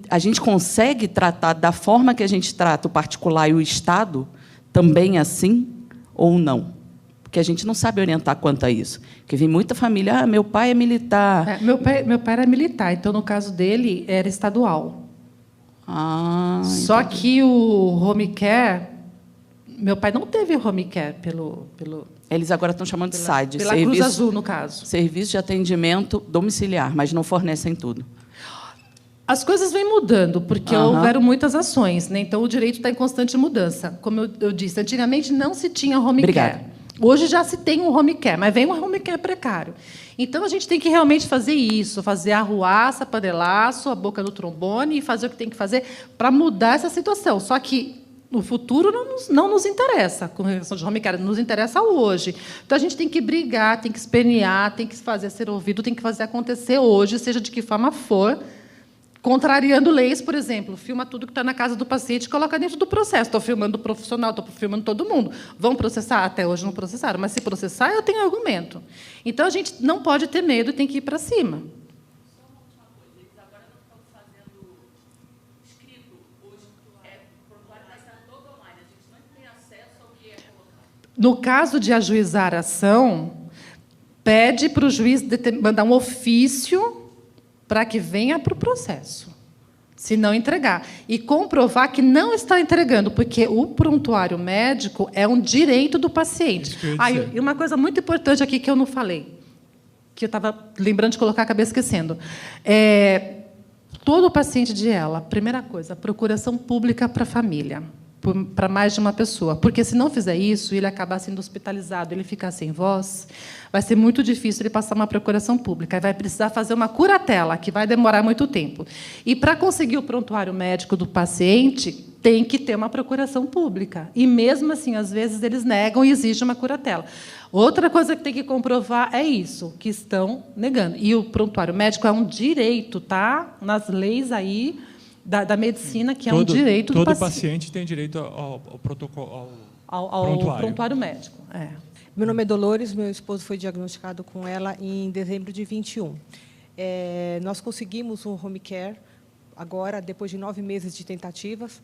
A gente consegue tratar da forma que a gente trata o particular e o Estado também assim ou não? Porque a gente não sabe orientar quanto a isso. Porque vem muita família, meu pai é militar. Meu pai era militar, então, no caso dele, era estadual. Só entendi. que o home care, meu pai não teve home care pelo Eles agora estão chamando de SAD. Pela Cruz Azul, no caso. Serviço de atendimento domiciliar, mas não fornecem tudo. As coisas vêm mudando, porque houveram muitas ações, né? Então, o direito está em constante mudança. Como eu disse, antigamente não se tinha home care. Hoje já se tem um home care, mas vem um home care precário. Então, a gente tem que realmente fazer isso, fazer a arruaça, panelaço, a boca do trombone, e fazer o que tem que fazer para mudar essa situação. Só que no futuro não nos interessa, com relação de home care, nos interessa hoje. Então, a gente tem que brigar, tem que espernear, tem que fazer ser ouvido, tem que fazer acontecer hoje, seja de que forma for, contrariando leis, por exemplo, filma tudo que está na casa do paciente e coloca dentro do processo. Estou filmando o profissional, estou filmando todo mundo. Vão processar? Até hoje não processaram, mas se processar, eu tenho argumento. Então, a gente não pode ter medo e tem que ir para cima. No caso de ajuizar a ação, pede para o juiz mandar um ofício para que venha para o processo, se não entregar. E comprovar que não está entregando, porque o prontuário médico é um direito do paciente. E uma coisa muito importante aqui que eu não falei, que eu estava lembrando de colocar, acabei esquecendo. Todo paciente de ELA, primeira coisa, procuração pública para a família, para mais de uma pessoa. Porque, se não fizer isso, ele acabar sendo hospitalizado, ele ficar sem voz, vai ser muito difícil ele passar uma procuração pública. Vai precisar fazer uma curatela, que vai demorar muito tempo. E, para conseguir o prontuário médico do paciente, tem que ter uma procuração pública. E, mesmo assim, às vezes, eles negam e exigem uma curatela. Outra coisa que tem que comprovar é isso, que estão negando. E o prontuário médico é um direito, tá? Nas leis aí da medicina, que é um direito do paciente. Todo paciente tem direito ao protocolo, ao prontuário. Prontuário médico. Meu nome é Dolores, meu esposo foi diagnosticado com ela em dezembro de 21. Nós conseguimos um home care agora, depois de 9 meses de tentativas,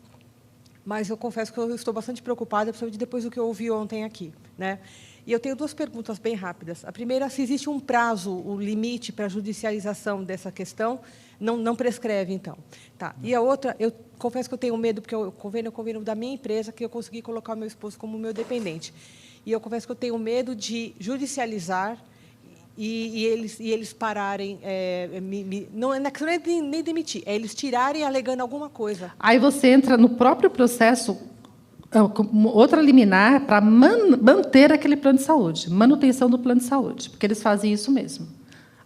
mas eu confesso que eu estou bastante preocupada, principalmente depois do que eu ouvi ontem aqui, né? E eu tenho 2 perguntas bem rápidas. A primeira, se existe um prazo, um limite para a judicialização dessa questão, não prescreve, então. Tá. E a outra, eu confesso que eu tenho medo, porque o convênio da minha empresa, que eu consegui colocar o meu esposo como meu dependente. E eu confesso que eu tenho medo de judicializar e eles pararem, não é nem demitir, é eles tirarem alegando alguma coisa. Aí você entra no próprio processo, outra liminar, para manter aquele plano de saúde, manutenção do plano de saúde, porque eles fazem isso mesmo.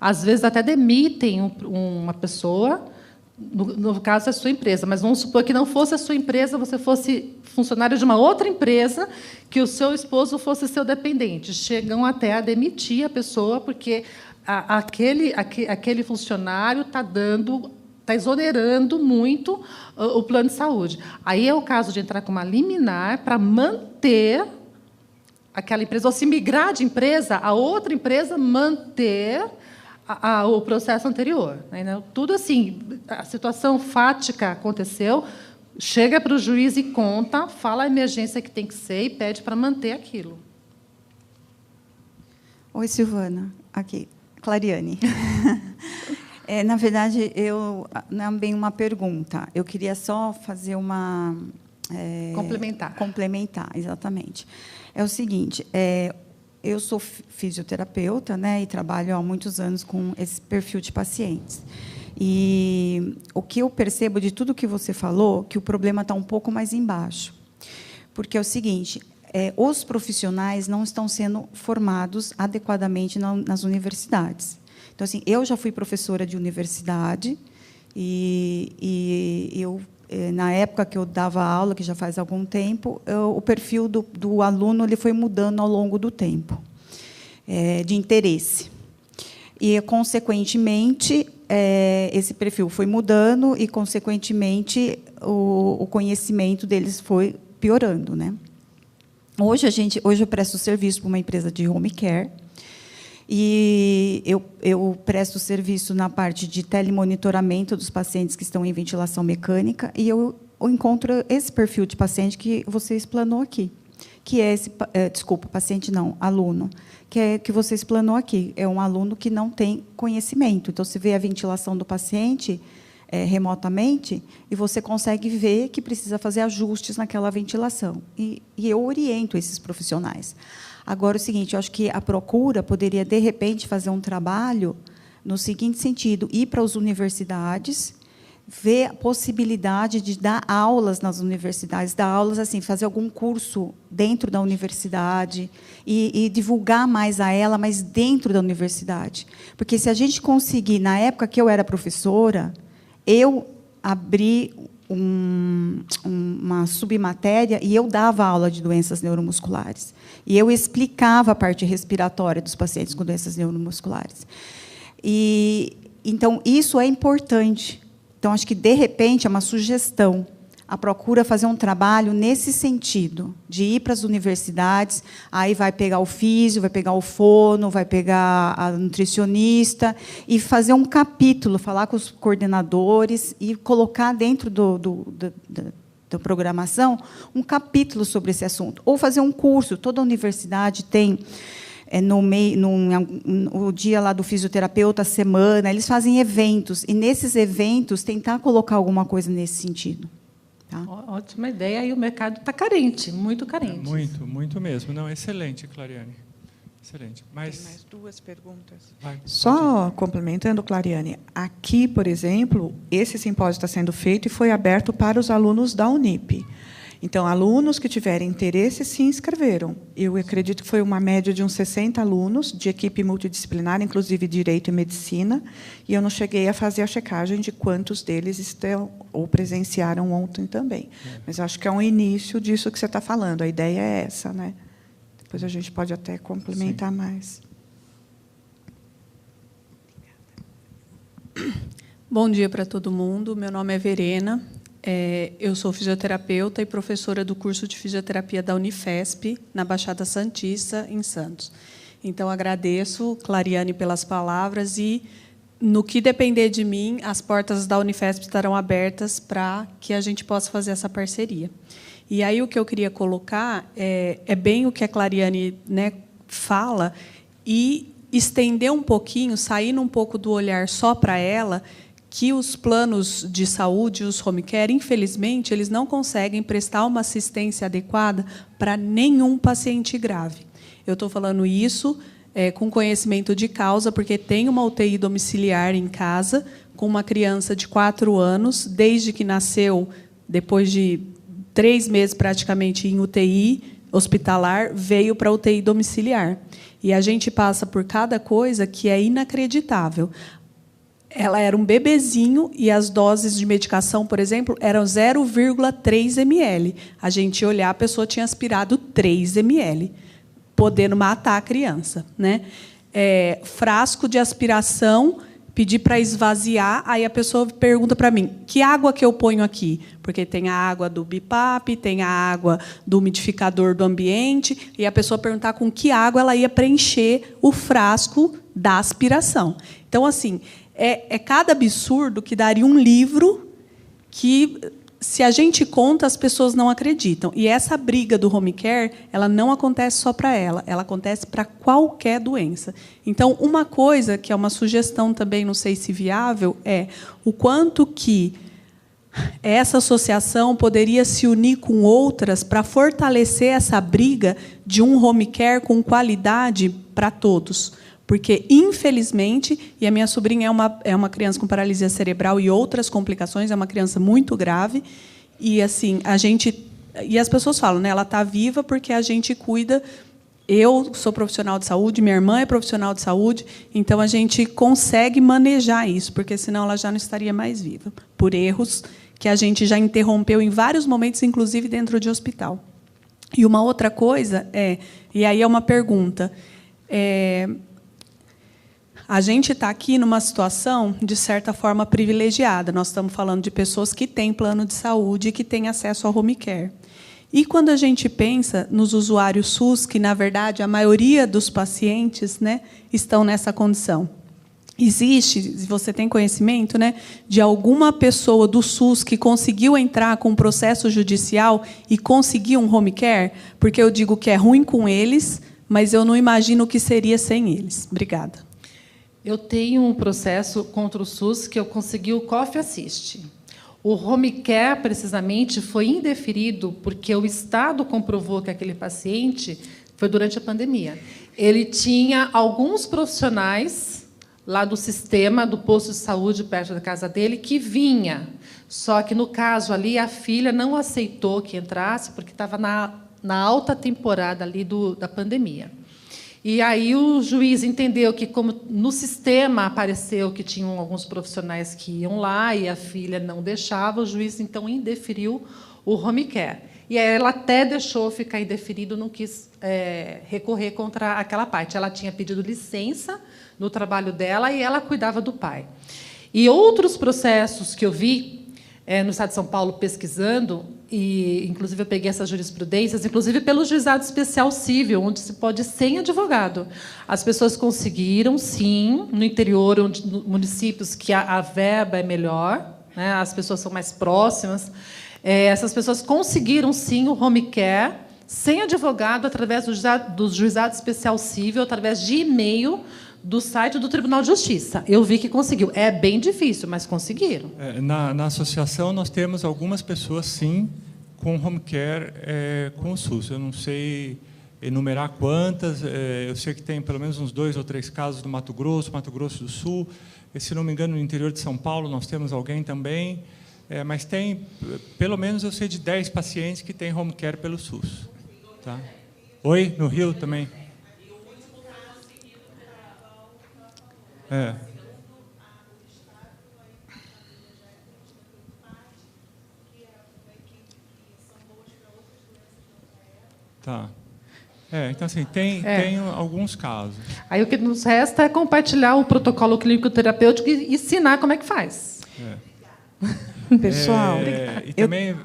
Às vezes até demitem uma pessoa, no caso, é a sua empresa, mas vamos supor que não fosse a sua empresa, você fosse funcionário de uma outra empresa, que o seu esposo fosse seu dependente. Chegam até a demitir a pessoa, porque aquele funcionário está exonerando muito o plano de saúde. Aí é o caso de entrar com uma liminar para manter aquela empresa, ou se migrar de empresa, a outra empresa manter o processo anterior. Né? Tudo assim, a situação fática aconteceu, chega para o juiz e conta, fala a emergência que tem que ser e pede para manter aquilo. Oi, Silvana. Aqui, Clariane. Na verdade, não é bem uma pergunta. Eu queria só fazer uma... Complementar, exatamente. É o seguinte, eu sou fisioterapeuta, né, e trabalho há muitos anos com esse perfil de pacientes. E o que eu percebo de tudo que você falou, que o problema está um pouco mais embaixo. Porque é o seguinte, os profissionais não estão sendo formados adequadamente nas universidades. Então, assim, eu já fui professora de universidade e eu, na época que eu dava aula, que já faz algum tempo, o perfil do aluno ele foi mudando ao longo do tempo, de interesse. E, consequentemente, esse perfil foi mudando e, consequentemente, o conhecimento deles foi piorando, né? Hoje eu presto serviço para uma empresa de home care e eu presto serviço na parte de telemonitoramento dos pacientes que estão em ventilação mecânica e eu encontro esse perfil de paciente que você explanou aqui, que é paciente não, aluno, que você explanou aqui. É um aluno que não tem conhecimento. Então, você vê a ventilação do paciente remotamente e você consegue ver que precisa fazer ajustes naquela ventilação. E eu oriento esses profissionais. Agora, o seguinte, eu acho que a Procura poderia, de repente, fazer um trabalho no seguinte sentido, ir para as universidades, ver a possibilidade de dar aulas nas universidades, dar aulas assim, fazer algum curso dentro da universidade e divulgar mais a ela, mas dentro da universidade. Porque se a gente conseguir, na época que eu era professora, eu abri uma submatéria e eu dava aula de doenças neuromusculares. E eu explicava a parte respiratória dos pacientes com doenças neuromusculares. Então, isso é importante. Então, acho que, de repente, é uma sugestão. A Procura fazer um trabalho nesse sentido, de ir para as universidades, aí vai pegar o físio, vai pegar o fono, vai pegar a nutricionista, e fazer um capítulo, falar com os coordenadores e colocar dentro da programação um capítulo sobre esse assunto. Ou fazer um curso. Toda universidade tem... o dia lá do fisioterapeuta, a semana, eles fazem eventos, e, nesses eventos, tentar colocar alguma coisa nesse sentido. Tá? Ótima ideia, e o mercado está carente, muito carente. Muito mesmo. Não, excelente, Clariane. Excelente. Tem mais 2 perguntas. Só complementando, Clariane, aqui, por exemplo, esse simpósio está sendo feito e foi aberto para os alunos da Unip. Então, alunos que tiverem interesse se inscreveram. Eu acredito que foi uma média de uns 60 alunos, de equipe multidisciplinar, inclusive Direito e Medicina, e eu não cheguei a fazer a checagem de quantos deles estão ou presenciaram ontem também. Mas acho que é um início disso que você está falando. A ideia é essa, né? Depois a gente pode até complementar mais. Bom dia para todo mundo. Meu nome é Verena. Eu sou fisioterapeuta e professora do curso de fisioterapia da Unifesp, na Baixada Santista, em Santos. Então, agradeço, Clariane, pelas palavras e, no que depender de mim, as portas da Unifesp estarão abertas para que a gente possa fazer essa parceria. E aí o que eu queria colocar é bem o que a Clariane, né, fala e estender um pouquinho, saindo um pouco do olhar só para ela, que os planos de saúde, os home care, infelizmente, eles não conseguem prestar uma assistência adequada para nenhum paciente grave. Eu estou falando isso com conhecimento de causa, porque tem uma UTI domiciliar em casa, com uma criança de 4 anos, desde que nasceu, depois de 3 meses praticamente em UTI hospitalar, veio para a UTI domiciliar. E a gente passa por cada coisa que é inacreditável. Ela era um bebezinho e as doses de medicação, por exemplo, eram 0,3 ml. A gente olhar, a pessoa tinha aspirado 3 ml, podendo matar a criança, né? Frasco de aspiração, pedir para esvaziar, aí a pessoa pergunta para mim, que água que eu ponho aqui? Porque tem a água do BIPAP, tem a água do umidificador do ambiente, e a pessoa perguntar com que água ela ia preencher o frasco da aspiração. Então, assim, é cada absurdo que daria um livro que, se a gente conta, as pessoas não acreditam. E essa briga do home care, ela não acontece só para ela acontece para qualquer doença. Então, uma coisa que é uma sugestão também, não sei se viável, é o quanto que essa associação poderia se unir com outras para fortalecer essa briga de um home care com qualidade para todos. Porque, infelizmente, e a minha sobrinha é uma criança com paralisia cerebral e outras complicações, é uma criança muito grave, e assim e as pessoas falam, né, ela está viva porque a gente cuida. Eu sou profissional de saúde, minha irmã é profissional de saúde, então a gente consegue manejar isso, porque senão ela já não estaria mais viva, por erros que a gente já interrompeu em vários momentos, inclusive dentro de hospital. E uma outra coisa e aí é uma pergunta, a gente está aqui numa situação, de certa forma, privilegiada. Nós estamos falando de pessoas que têm plano de saúde e que têm acesso ao home care. E quando a gente pensa nos usuários SUS, que, na verdade, a maioria dos pacientes, né, estão nessa condição. Existe, se você tem conhecimento, né, de alguma pessoa do SUS que conseguiu entrar com um processo judicial e conseguir um home care? Porque eu digo que é ruim com eles, mas eu não imagino o que seria sem eles. Obrigada. Eu tenho um processo contra o SUS que eu consegui o Coffee Assist. O home care, precisamente, foi indeferido porque o Estado comprovou que aquele paciente foi durante a pandemia. Ele tinha alguns profissionais lá do sistema, do posto de saúde perto da casa dele, que vinha. Só que, no caso ali, a filha não aceitou que entrasse porque estava na alta temporada ali da pandemia. E aí o juiz entendeu que, como no sistema apareceu que tinham alguns profissionais que iam lá e a filha não deixava, o juiz, então, indeferiu o home care. E aí ela até deixou ficar indeferido, não quis recorrer contra aquela parte. Ela tinha pedido licença no trabalho dela e ela cuidava do pai. E outros processos que eu vi no Estado de São Paulo pesquisando, e inclusive eu peguei essas jurisprudências, inclusive pelo Juizado Especial Civil, onde se pode ir sem advogado. As pessoas conseguiram, sim, no interior, municípios que a verba é melhor, né, as pessoas são mais próximas, essas pessoas conseguiram, sim, o home care sem advogado, através do Juizado Especial Civil, através de e-mail do site do Tribunal de Justiça. Eu vi que conseguiu. É bem difícil, mas conseguiram. Na associação, nós temos algumas pessoas, sim, com home care com o SUS. Eu não sei enumerar quantas, eu sei que tem pelo menos uns 2 ou 3 casos no Mato Grosso do Sul. E, se não me engano, no interior de São Paulo, nós temos alguém também. Mas tem, pelo menos, eu sei de 10 pacientes que têm home care pelo SUS. Tá? Oi? No Rio também? Tá. Então, assim, tem alguns casos. Aí o que nos resta é compartilhar o protocolo clínico terapêutico e ensinar como é que faz. Pessoal, e também...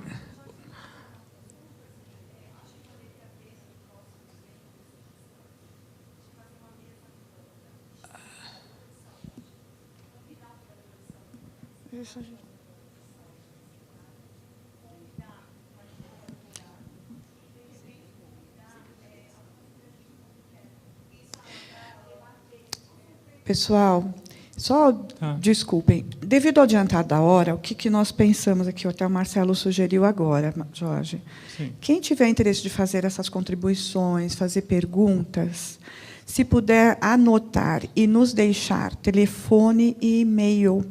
Pessoal, só desculpem, devido ao adiantar da hora, o que nós pensamos aqui, até o Marcelo sugeriu agora, Jorge. Sim. Quem tiver interesse de fazer essas contribuições, fazer perguntas, se puder anotar e nos deixar telefone e e-mail,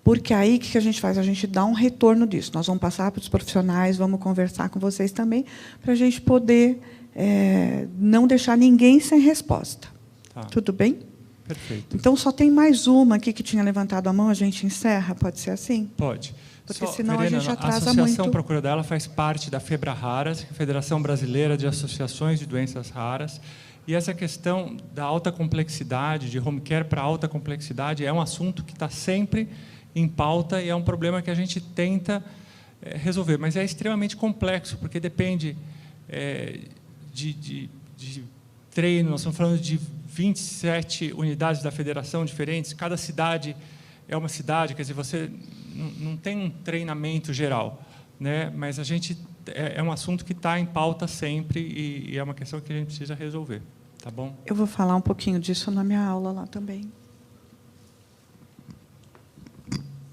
porque aí o que a gente faz? A gente dá um retorno disso. Nós vamos passar para os profissionais, vamos conversar com vocês também, para a gente poder não deixar ninguém sem resposta. Tá. Tudo bem? Perfeito. Então, só tem mais uma aqui que tinha levantado a mão, a gente encerra? Pode ser assim? Pode. Porque senão Verena, a gente atrasa muito. A Associação muito. Procura dela faz parte da FEBRA-Raras, Federação Brasileira de Associações de Doenças Raras, e essa questão da alta complexidade, de home care para alta complexidade, é um assunto que está sempre em pauta e é um problema que a gente tenta resolver, mas é extremamente complexo, porque depende de treino. Nós estamos falando de 27 unidades da federação diferentes, cada cidade é uma cidade, quer dizer, você não tem um treinamento geral, né? Mas a gente é um assunto que está em pauta sempre e é uma questão que a gente precisa resolver, tá bom? Eu vou falar um pouquinho disso na minha aula lá também.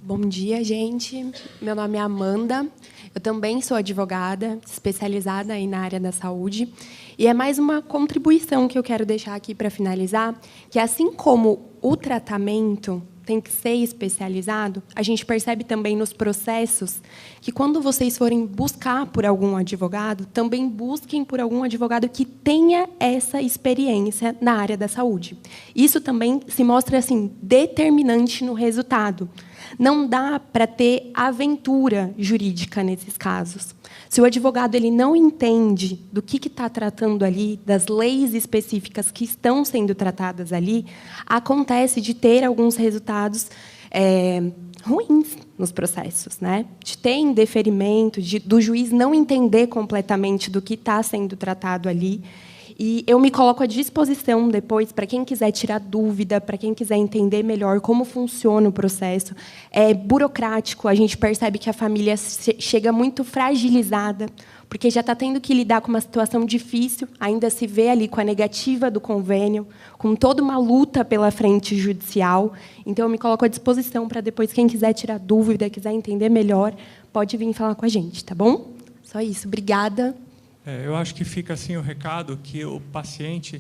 Bom dia, gente. Meu nome é Amanda. Eu também sou advogada, especializada aí na área da saúde. E é mais uma contribuição que eu quero deixar aqui para finalizar, que assim como o tratamento tem que ser especializado, a gente percebe também nos processos que, quando vocês forem buscar por algum advogado, também busquem por algum advogado que tenha essa experiência na área da saúde. Isso também se mostra assim determinante no resultado. Não dá para ter aventura jurídica nesses casos. Se o advogado ele não entende do que está tratando ali, das leis específicas que estão sendo tratadas ali, acontece de ter alguns resultados ruins nos processos, né? De ter indeferimento, do juiz não entender completamente do que está sendo tratado ali. E eu me coloco à disposição depois para quem quiser tirar dúvida, para quem quiser entender melhor como funciona o processo. É burocrático, a gente percebe que a família chega muito fragilizada, porque já está tendo que lidar com uma situação difícil, ainda se vê ali com a negativa do convênio, com toda uma luta pela frente judicial. Então, eu me coloco à disposição para depois, quem quiser tirar dúvida, quiser entender melhor, pode vir falar com a gente, tá bom? Só isso. Obrigada. Eu acho que fica assim o recado que o paciente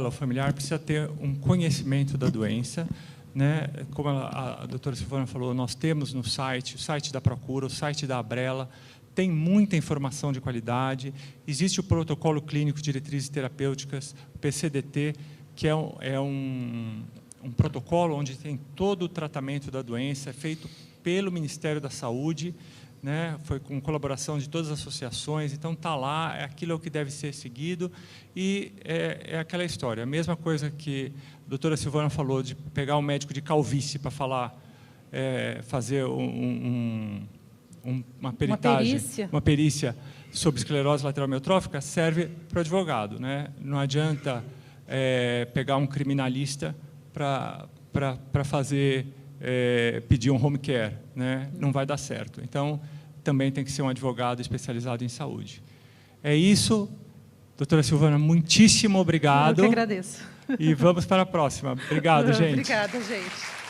o familiar, precisa ter um conhecimento da doença, né? Como a doutora Silvana falou, nós temos no site, o site da Procura, o site da Abrela, tem muita informação de qualidade. Existe o protocolo clínico de diretrizes terapêuticas, o PCDT, que é um protocolo onde tem todo o tratamento da doença, é feito pelo Ministério da Saúde, né? Foi com colaboração de todas as associações, então está lá, aquilo que deve ser seguido, e é aquela história, a mesma coisa que a doutora Silvana falou, de pegar um médico de calvície para falar, fazer uma peritagem, uma perícia sobre esclerose lateral amiotrófica, serve para o advogado, né? Não adianta pegar um criminalista para fazer, pedir um home care, né? Não vai dar certo. Então, também tem que ser um advogado especializado em saúde. É isso, doutora Silvana, muitíssimo obrigado. Eu que agradeço. E vamos para a próxima. Obrigado, gente. Obrigada, gente.